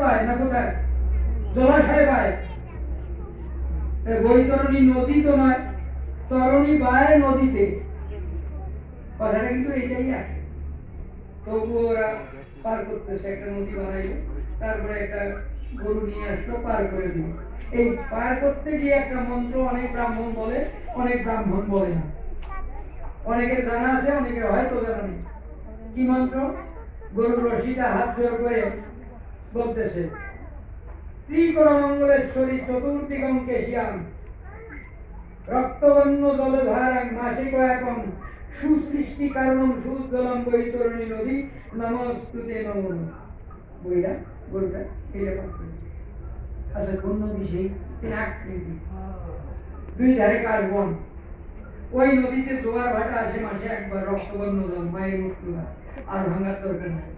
পায় না কোথায় জলাশয় পায়। বৈতরণী নদী তো নয়, তরণী বায় নদীতে, কথাটা কিন্তু এটাই আসে। তবুও ওরা পার করতেছে, একটা নদী বানাইলো, তারপরে একটা গরু নিয়ে আসলো, পার করে দিল। এই পার করতে গিয়ে একটা মন্ত্র অনেক ব্রাহ্মণ বলে, অনেক ব্রাহ্মণ বলে না। অনেকের জানা আছে, অনেকের হয়তো জানা নেই। কি মন্ত্র? গরুর রশিটা হাত জোর করে বলতেছে, ত্রিকরমঙ্গলেশ্বরী চতুর্দিগং কেশিয়াম রক্তবর্ণ জলধারাং মাসিক একম সুসৃষ্টি কারণম সুজলম বৈতরণী নদী নমস্তুতে নমো। বইটা গরুটা এইরকম আচ্ছা, কোন নদী? সেই আকৃতি, দুই ধারে কার্বন। ওই নদীতে জোয়ার ভাটা আসে মাসে একবার, রক্তবর্ণ জল, মায়ের মৃত্যু হয়, আর ভাঙার দরকার নেই।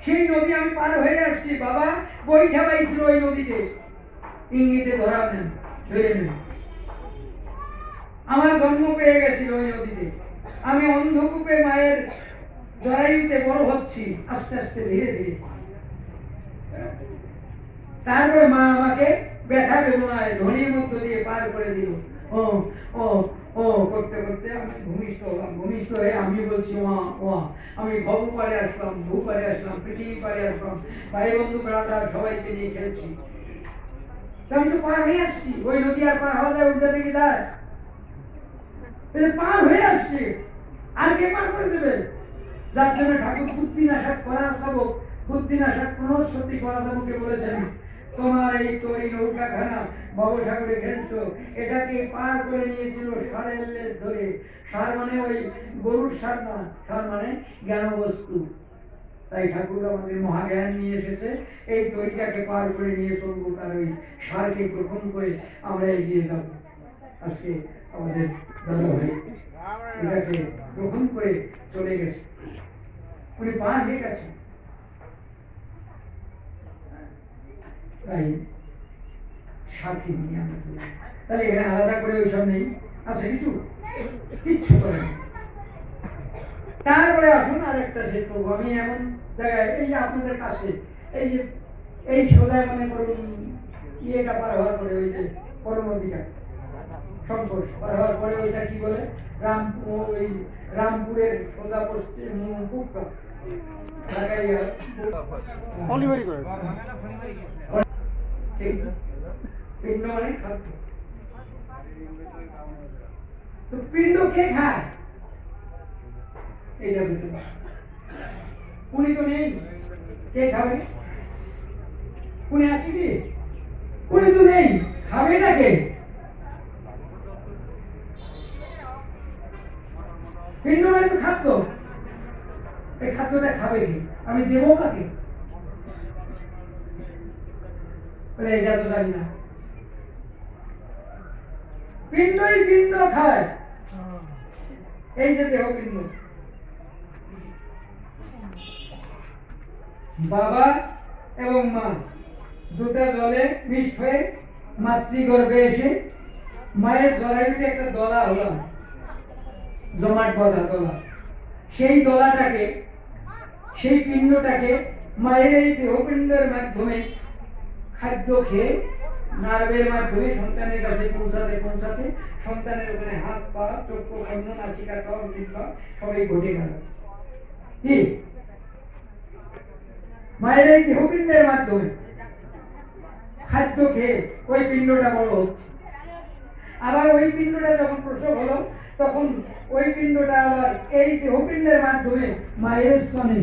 সেই নদী আমি পার হয়ে আসছি। বাবা বৈঠা পাইছিল ওই নদীতে, ইঙ্গিতে ধরা নেন, ধরে নেন। আমার জন্ম পেয়ে গেছিল ওই নদীতে। আমি অন্ধকূপে মায়ের জরায়ুতে বড় হচ্ছি, আস্তে আস্তে ধীরে ধীরে। তারপরে মা আমাকে ব্যথা বেদনায় ধনির মধ্য দিয়ে পার করে দিল। ও ও ও করতে করতে আমি ভূমিষ্ঠ হলাম। ভূমিষ্ঠ হয়ে আমি বলছি ওয়া ওয়া। আমি ভব পারে আসলাম, ভূ পারে আসলাম, পৃথিবী পারে আসলাম, ভাই বন্ধু ব্রাদার সবাইকে নিয়ে খেলছি। আমি তো পার হয়ে আসছি। ওই নদী আর পার হওয়া যায়? উল্টা দিকে যায়? পার হয়ে আসছি, আর কে পার করে দেবে? যার জন্য ঠাকুর বুদ্ধিনাশক করা থাকুক, বুদ্ধিনাশক পুনঃসত্যি করা থাকুকে বলেছেন, তোমার এই তরি নৌকাখানা ভবসাগরে খেলছো, এটাকে পার করে নিয়েছিল ষাঁড়ের লেজ ধরে। ষাঁড় মানে ওই গরুর ষাঁড় না, ষাঁড় মানে জ্ঞান বস্তু। তাই ঠাকুর আমাদের মহাজ্ঞান নিয়ে এসেছে, এই তরিটাকে পার করে নিয়ে চলবো, তার ওই ষাঁড়কে গ্রহণ করে আমরা এগিয়ে যাব। আজকে আমাদের দাদা ভাই এটাকে গ্রহণ করে চলে গেছে, উনি পার হয়ে গেছেন। তাই সাথী নিয়ে আমরা, তাহলে এখানে আলাদা করে ওইসব নেই, আছে কিছু কিচ্ছু করে নেই। তারপরে আসুন আরেকটা শেষ করবো। আমি এমন জায়গায়, এই যে আপনাদের কাছে, এই যে এই সোজায় মনে করুন ইয়েটা পার হওয়ার পরে, ওই যে বড় নদীটা শঙ্কর পার হওয়ার পরে, ওইটা কি বলে, ওই রামপুরের সোজা পশ্চিম বুকটা পিণ্ড মানে খাদ্য। তো পিণ্ড কে খায়? এইটা বুঝতে পারে। উনি তো নেই, কে খাবে? উনি আছে কি? উনি তো নেই, খাবে না কে? পিণ্ড মানে তো খাদ্য। এই খাদ্যটা খাবে কি? আমি দেবো কাকে? বলে এটা তো জানি না। পিণ্ডই পিণ্ড খায়। এই যে দেহ পিণ্ড, বাবা এবং মা দুটা জলে মিক্সড হয়ে মাতৃগর্ভে এসে মায়ের জরায়ুতে একটা দলা হলাম, জমাট বাঁধা দলা। সেই দলাটাকে, সেই পিণ্ডটাকে মায়ের এই দেহপিণ্ডের মাধ্যমে খাদ্য খেয়ে নার্ভের মাধ্যমে সন্তানের কাছে পৌঁছাতে পৌঁছাতে সন্তানের ওখানে হাত পা চক্ষু কর্ণ নাসিকা ত্বক জিহ্বা সবই ঘটে গেল। কি? মায়ের এই দেহপিণ্ডের মাধ্যমে খাদ্য খেয়ে ওই পিণ্ডটা বড় হচ্ছে। আবার ওই পিণ্ডটা যখন প্রসব হলো, তখন ওই পিণ্ডটা আবার এই দেহপিণ্ডের মাধ্যমে মায়ের স্তনে